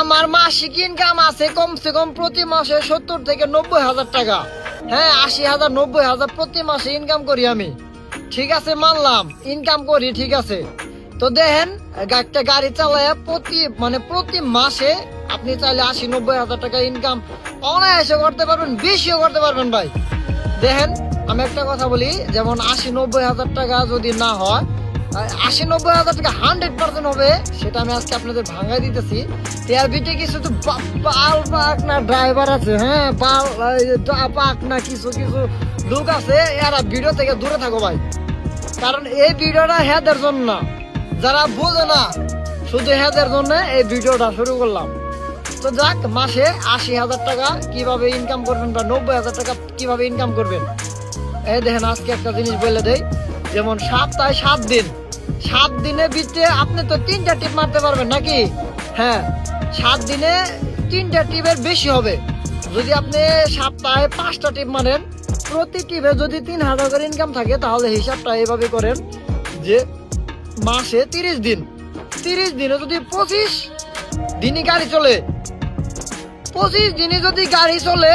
আমার মাসিক ইনকাম আছে কমসে কম প্রতি মাসে 70 থেকে 90,000 টাকা। হ্যাঁ, 80,000 90,000 প্রতি মাসে ইনকাম করি আমি। ঠিক আছে, মানলাম ইনকাম করি, ঠিক আছে। তো দেখেন, একটা গাড়ি চালায় প্রতি মাসে আপনি চাইলে 80-90,000 টাকা ইনকাম অনায়াসে করতে পারবেন, বেশিও করতে পারবেন ভাই। দেখেন, আমি একটা কথা বলি, যেমন 80-90,000 টাকা যদি না হয়, 80-90,000 টাকা 100% হবে, সেটা আমি আজকে আপনাদের ভাঙাই দিতেছি। এর ভিতরে কিছু তো বাল পাক না ড্রাইভার আছে, হ্যাঁ পাক না কিছু কিছু লোক আছে, এরা ভিডিও থেকে দূরে থাকো ভাই। কারণ এই ভিডিওটা হেদের জন্য না, যারা বোঝে না, শুধু হেদের জন্য এই ভিডিওটা শুরু করলাম। তো যাক, মাসে 80,000 টাকা কিভাবে ইনকাম করবেন বা 90,000 টাকা কিভাবে ইনকাম করবেন, এই দেখেন আজকে একটা জিনিস বলে দেই। যেমন সপ্তাহে 7 দিন, 7 দিনের ভিতরে আপনি তো 3টা টিপ মারতে পারবেন নাকি? হ্যাঁ, 7 দিনে 3টা টিপের বেশি হবে। যদি আপনি সপ্তাহে 5টা টিপ মারেন, প্রতি টিপে যদি 3,000 করে ইনকাম থাকে, তাহলে হিসাবটা এইভাবে করেন যে মাসে 30 দিন, 30 দিনে যদি 25 দিনই গাড়ি চলে, 25 দিনে যদি গাড়ি চলে,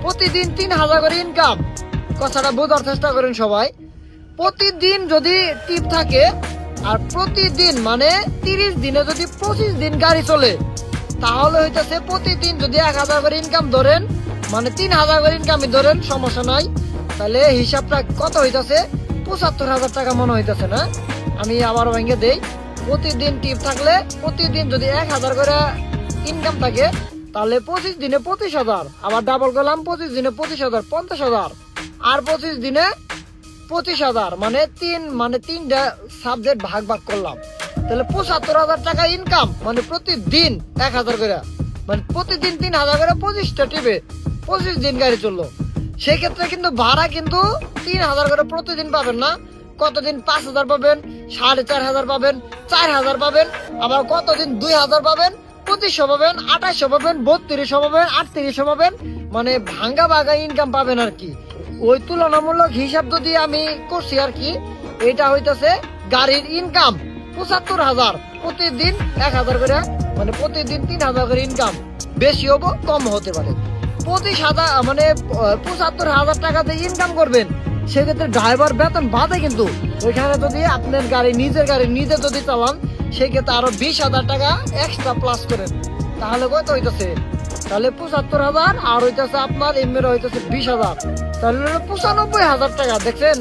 প্রতিদিন 3,000 করে ইনকাম। কথাটা বোঝার চেষ্টা করেন সবাই। প্রতিদিন যদি টিপ থাকে, আর প্রতিদিন মানে 30 দিনে যদি 25 দিন গাড়ি চলে, তাহলে হইতেছে প্রতিদিন যদি 1,000 করে ইনকাম ধরেন, মানে 3,000 করে ইনকামই ধরেন, সমস্যা নাই। তাহলে হিসাবটা কত হইতেছে? 75,000 টাকা মনে হইতেছে না? আমি আবার ভেঙে দেই। প্রতিদিন টিপ থাকলে, প্রতিদিন যদি 1,000 করে ইনকাম থাকে, তাহলে 25 দিনে 25,000, আবার ডাবল করলাম, 25 দিনে 25,000 50,000, আর 25 দিনে 25,000, মানে 3টা সাবজেক্ট ভাগ ভাগ করলাম, তাহলে 75,000 টাকা ইনকাম, মানে প্রতিদিন 1,000 করে, মানে প্রতিদিন 3,000 করে 25টা টিপে 25 দিন গাড়ি চললো। সেই ক্ষেত্রে কিন্তু ভাড়া কিন্তু 3,000 করে প্রতিদিন পাবেন না, কতদিন 5,000 পাবেন, 4,500 পাবেন, 4,000 পাবেন, আবার কতদিন 2,000 পাবেন, 2500 পাবেন, 2800 পাবেন, 3200 পাবেন, 3800 পাবেন, মানে ভাঙ্গা ভাঙ্গা ইনকাম পাবেন আর কি। ওই তুলনামূলক হিসাব যদি আমি করছি আর কি, এটা হইতেছে গাড়ির ইনকাম 75,000, প্রতিদিন 1,000 করে, মানে প্রতিদিন 3,000 করে ইনকাম, বেশি হবো কম হতে পারে। 25,000 মানে 75,000 টাকাতে ইনকাম করবেন, সেক্ষেত্রে ড্রাইভার বেতন বাদে কিন্তু ওইখানে যদি আপনার নিজের গাড়ি নিজে যদি চালান, সেক্ষেত্রে আরো 20,000 টাকা এক্সট্রা প্লাস করেন, তাহলে কত হইতেছে? তাহলে 75,000 আর হইতেছে আপনার এমনি হইতেছে 20,000, তাহলে 95,000 টাকা। দেখছেন,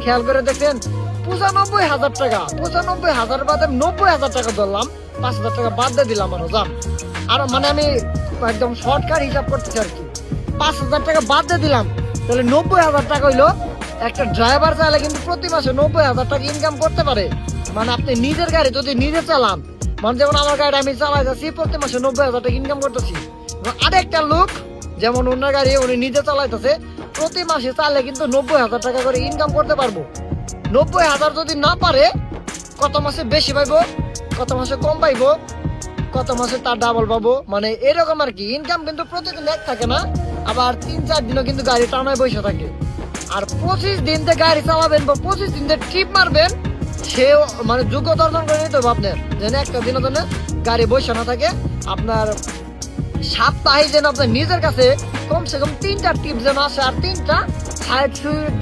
খেয়াল করে দেখছেন, 95,000 টাকা। 95,000 বাদে 90,000 টাকা ধরলাম, 5,000 টাকা বাদ দিয়ে দিলাম আরো যান। আর মানে আমি একদম শর্টকাট হিসাব করতেছি আর কি। 5,000 টাকা বাদ দিয়ে দিলাম, তাহলে 90,000 টাকা হইলো। একটা ড্রাইভার চাইলে কিন্তু প্রতি মাসে 90,000 টাকা ইনকাম করতে পারে। মানে আপনি নিজের গাড়ি যদি নিজে চালান, মানে যেমন আমার গাড়ি আমি চালাইতেছি, প্রতি মাসে 90,000 টাকা ইনকাম করতেছি। আরেকটা লোক যেমন ওনার গাড়ি উনি নিজে চালাইতেছে, প্রতি মাসে চাইলে কিন্তু 90,000 টাকা করে ইনকাম করতে পারবো। 90,000 যদি না পারে, কত মাসে বেশি পাইবো, কত মাসে কম পাইবো, কত মাসে তার ডাবল পাবো, মানে এরকম আর কি। ইনকাম কিন্তু প্রতিদিন এক থাকে না, আবার 3-4 দিনও কিন্তু গাড়ি টানায় বসে থাকে। আর 25 দিন গাড়ি চালাবেন বা 25 দিন ট্রিপ মারবেন, সে মানে যোগ্যতা অর্জন করে নিতে হবে আপনার, যেন একটা দিনের জন্য গাড়ি বসে না থাকে। আপনার সপ্তাহে যেন আপনার নিজের কাছে কমসে কম 3টা টিপ যেন আসে, আর 3টা সাইড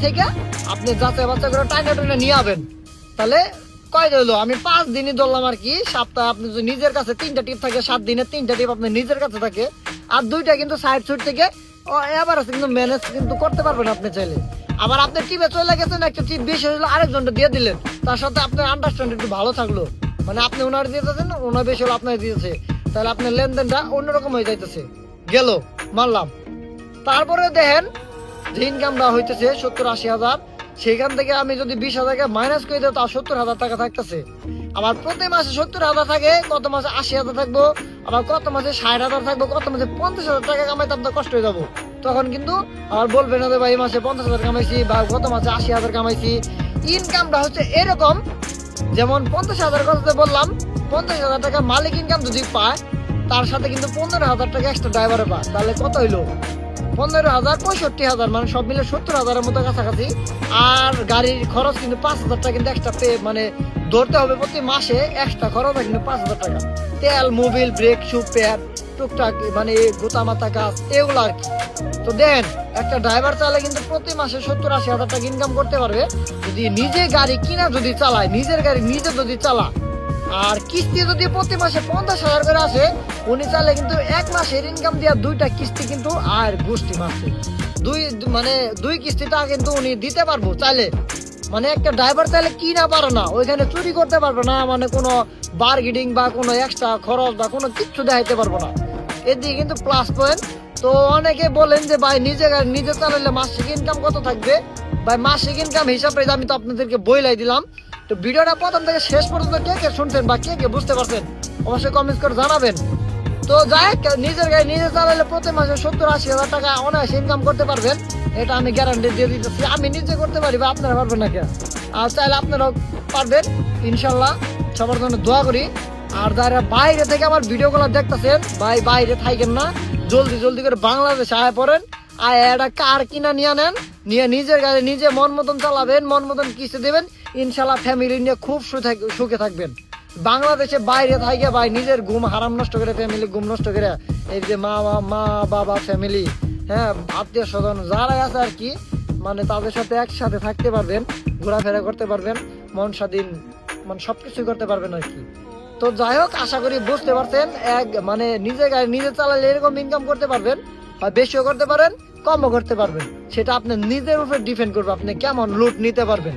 থেকে আপনি যাচাই বাচ্চা করে টাইনা নিয়ে আবেন। তাহলে কয় হলো, আমি 5 দিনই ধরলাম আর কি। সপ্তাহে আপনি যদি নিজের কাছে 3টা টিপ থাকে, 7 দিনে 3টা টিপ আপনার নিজের কাছে থাকে, আর 2টা কিন্তু সাইড থেকে এবার আছে, কিন্তু ম্যানেজ কিন্তু করতে পারবেন আপনি চাইলে। আবার আপনার টিপে চলে গেছেন, একটা টিপ বেশি হলো, আরেকজনটা দিয়ে দিলেন, তার সাথে আপনার আন্ডারস্ট্যান্ড একটু ভালো থাকলো, মানে আপনি ওনার দিয়েছেন, ওনার বেশি হলো আপনার দিয়েছে, তাহলে আপনার লেনদেনটা অন্যরকম হয়ে যাইতেছে, গেল মানলাম। তারপরে দেখেন যে ইনকামটা হইতেছে 70-80,000, সেখান থেকে আমি যদি 20,000 মাইনাস করে দিই, তাও 70,000 টাকা থাকতেছে। আবার প্রতি মাসে 70,000 থাকে, কত মাসে 80,000 থাকবো, আবার কত মাসে 60,000 থাকবো, কত মাসে 50,000 টাকা কামাইতে আপনার কষ্ট হয়ে যাবো। তখন কিন্তু আর বলবে না যে ভাই এই মাসে 50,000 কামাইছি বা গত মাসে 80,000 কামাইছি। ইনকামটা হচ্ছে এরকম, যেমন 50,000 কথা বললাম, 50,000 টাকা মালিক ইনকাম যদি পায়, তার সাথে কিন্তু 15,000 টাকা এক্সট্রা ড্রাইভারে পায়, তাহলে কত হইলো? 15,000 65,000, মানে সব মিলে 70,000 এর মতো কাছাকাছি। আর গাড়ির খরচ কিন্তু 5,000 টাকা কিন্তু এক্সট্রা মানে ধরতে হবে প্রতি মাসে এক্সট্রা খরচ হয় কিন্তু 5,000 টাকা। তেল, মোবিল, ব্রেক, শু, প্যাড, টুকটাক মানে গোতামাতা কাজ এগুলো আর কি। তো দেন একটা ড্রাইভার চালালে কিন্তু প্রতি মাসে 70-80 হাজার টাকা ইনকাম করতে পারবে যদি নিজে গাড়ি কিনা যদি চালায়, নিজের গাড়ি নিজে যদি চালা। আর কিস্তি যদি প্রতি মাসে 50,000 করে আসে, উনি চাইলে কিন্তু এক মাসের ইনকাম দিয়া 2টা কিস্তি কিন্তু আর গোষ্ঠী মাসে দুই কিস্তিটা কিন্তু উনি দিতে পারবো চাইলে। মানে একটা ড্রাইভার চাইলে কি না পারে না, ওইখানে চুরি করতে পারবে না, মানে কোনো বার্গেনিং বা কোনো এক্সট্রা খরচ বা কোনো কিচ্ছু দেখাইতে পারবো না। এদিকে কিন্তু প্লাস পয়েন্ট। তো অনেকে বলেন যে ভাই নিজে চালালে মাসিক ইনকাম কত থাকবে? ভাই মাসিক ইনকাম হিসাবে আমি তো আপনাদেরকে বইলাই দিলাম। তো ভিডিওটা প্রথম থেকে শেষ পর্যন্ত কে কে শুনছেন বা কে কে বুঝতে পারছেন অবশ্যই কমেন্ট করে জানাবেন। তো যাই নিজের গাড়ি নিজে চালালে প্রতি মাসে 70-80 হাজার টাকা অনায়াসে ইনকাম করতে পারবেন, এটা আমি গ্যারান্টি দিয়ে দিতেছি। আমি নিজে করতে পারি বা আপনারা পারবেন না কেন? আর চাইলে আপনারাও পারবেন ইনশাল্লাহ। সবার জন্য দোয়া করি। আর যারা বাইরে থেকে আমার ভিডিওগুলো দেখতেছেন, ভাই বাইরে থাকেন না, জলদি করে বাংলাদেশে আয় পড়েন। আয় একটা কার কিনা নিয়ে নেন, নিয়ে নিজের গাড়ি নিজে মন মতন চালাবেন, মন মতন কিস্তি দেবেন, ইনশাল্লাহ ফ্যামিলি নিয়ে খুব সুখে থাকবেন। বাংলাদেশে বাইরে থাকে ভাই নিজের ঘুম হারাম নষ্ট করে, ফ্যামিলি ঘুম নষ্ট করে, এই যে মা বাবা ফ্যামিলি, হ্যাঁ আত্মীয় স্বজন যারা আছে আর কি, মানে তাদের সাথে একসাথে থাকতে পারবেন, ঘোরাফেরা করতে পারবেন, মন স্বাধীন মানে সবকিছু করতে পারবেন আর কি। তো যাই হোক, আশা করি বুঝতে পারছেন। মানে নিজের গাড়ি নিজে চালালে এরকম ইনকাম করতে পারবেন, হয় বেশিও করতে পারেন, কমও করতে পারবেন। সেটা আপনার নিজের উপর ডিপেন্ড করবে, আপনি কেমন লুট নিতে পারবেন।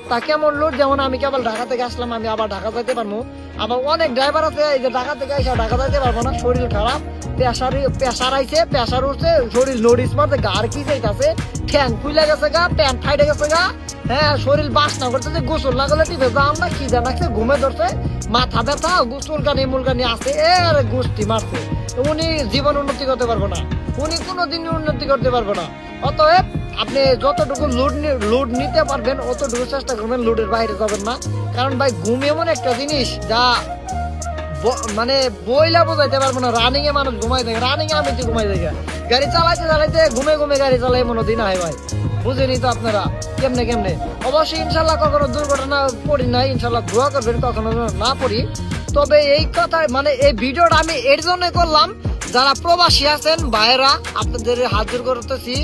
তা কেমন লোড, যেমন আমি কেবল ঢাকা থেকে আসলাম, আমি আবার ঢাকা যাইতে পারবো। আবার অনেক ড্রাইভার আছে এই যে ঢাকা থেকে এসে ঢাকা যাইতে পারবো না, শরীর খারাপ, প্রেশার আইছে, প্রেশার উঠছে, শরীর নোটিস মারছে, গার কি যাইতেছে, ঠ্যাং ফুলে গেছে গা, প্যান্ট ফাইটে গেছে গা, হ্যাঁ শরীর বাস না করতেছে, গোসল না করলে টিপে যাও না, খিদে লাগছে, ঘুমে ধরছে, মাথা ব্যথা, চুলকানি মুলকানি আছে, এর গোষ্ঠী মারছে। উনি জীবন উন্নতি করতে পারবো না, উনি কোনোদিনই উন্নতি করতে পারবো না। অতএব আপনি যতটুকু লুড নিতে পারবেন অতটুকু চেষ্টা করবেন, লুডের বাইরে যাবেন না। কারণ ভাই ঘুম এমন একটা জিনিস যা মানে বইলা বোঝাইতে পারবো না। রানিং এ মানুষ ঘুমাই থাকে, রানিং এ আমি তো ঘুমাই থাকে, গাড়ি চালাইতে ঘুমে গাড়ি চালাই এমন দিন হয় ভাই, বুঝেনি তো আপনারা কেমনে। অবশ্যই ইনশাল্লাহ কখনো দুর্ঘটনা পড়ি নাই, ইনশাল্লাহ দোয়া করবেন কখনো না পড়ি। তবে এই কথা মানে এই ভিডিওটা আমি এর জন্য করলাম, যারা প্রবাসী আছেন ভাইয়েরা, আপনাদের হাজির করতেছি,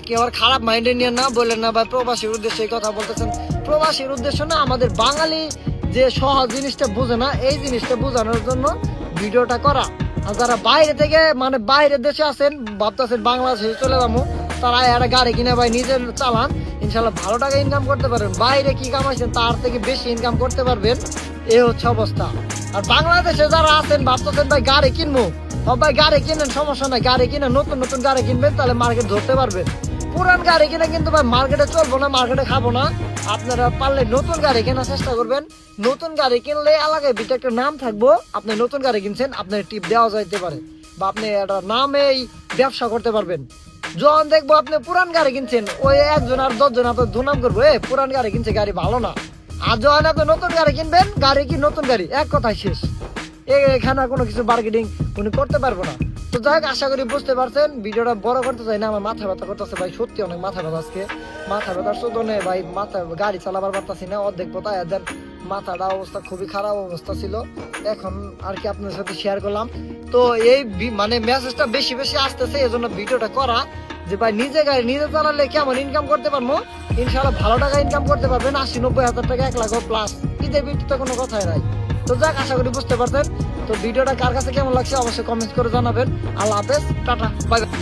কেউ আর খারাপ মাইন্ডে নিয়ে না বললেন না ভাই প্রবাসীর উদ্দেশ্যে এই কথা বলতেছেন। প্রবাসীর উদ্দেশ্য না, আমাদের বাঙালি যে সহজ জিনিসটা বুঝে না, এই জিনিসটা বোঝানোর জন্য ভিডিওটা করা। আর যারা বাইরে থেকে মানে বাইরের দেশে আছেন, ভাবতেছেন বাংলাদেশে চলে যাবো, তারা একটা গাড়ি কিনে ভাই নিজের চালান, ইনশাল্লাহ ভালো টাকা ইনকাম করতে পারবেন। বাইরে কি কামাইছেন তার থেকে বেশি ইনকাম করতে পারবেন, এই হচ্ছে অবস্থা। আর বাংলাদেশে যারা আছেন ভাবতেছেন ভাই গাড়ি কিনবো, ভাই গাড়ি কিনেন, সমস্যা নাই, গাড়ি কিনে নতুন গাড়ি কিনবেন, তাহলে মার্কেট ধরতে পারবেন। পুরান গাড়ি কিনে কিন্তু ভাই মার্কেটে চলবো না, মার্কেটে খাবো না। আপনারা পারলে নতুন গাড়ি কেনার চেষ্টা করবেন। নতুন গাড়ি কিনলে এলাকায় ভিতরে একটা নাম থাকবো, আপনি নতুন গাড়ি কিনছেন, আপনার টিপ দেওয়া যাইতে পারে, বা আপনি একটা নামেই ব্যবসা করতে পারবেন। যখন দেখবো আপনি পুরান গাড়ি কিনছেন, ওই 1 জন আর 10 জন আপনার দুনাম করবো, পুরান গাড়ি কিনছে, গাড়ি ভালো না। আর যখন আপনি নতুন গাড়ি কিনবেন, গাড়ি কি নতুন গাড়ি, এক কথায় শেষ। এখানে কোনো কিছু বার্গেনিং উনি করতে পারবো না। তো যাই হোক, আশা করি বুঝতে পারছেন। ভিডিওটা বড় করতে চাই না, আমার মাথা ব্যথা করতেছে ভাই, সত্যি অনেক মাথা ব্যথা আজকে। মাথা ব্যথার শোধনে ভাই গাড়ি চালাবার পারতাছি না, অর্ধেক পথায় দেন, মাথাটা অবস্থা খুবই খারাপ অবস্থা ছিল। এখন আর কি আপনার সাথে শেয়ার করলাম। তো এই মানে মেসেজটা বেশি আসতেছে, এই জন্য ভিডিওটা করা, যে ভাই নিজে গাড়ি নিজে চালালে কেমন ইনকাম করতে পারবো। ইনশাল্লাহ ভালো টাকা ইনকাম করতে পারবেন, 80-90 হাজার টাকা, 1 লাখ প্লাস, ঈদের ভিত্তিতে কোনো কথাই নাই। তো যাক, আশা করি বুঝতে পারছেন। তো ভিডিওটা কার কাছে কেমন লাগছে অবশ্যই কমেন্ট করে জানাবেন। আল্লাহ হাফেজ, টাটা, বাই বাই।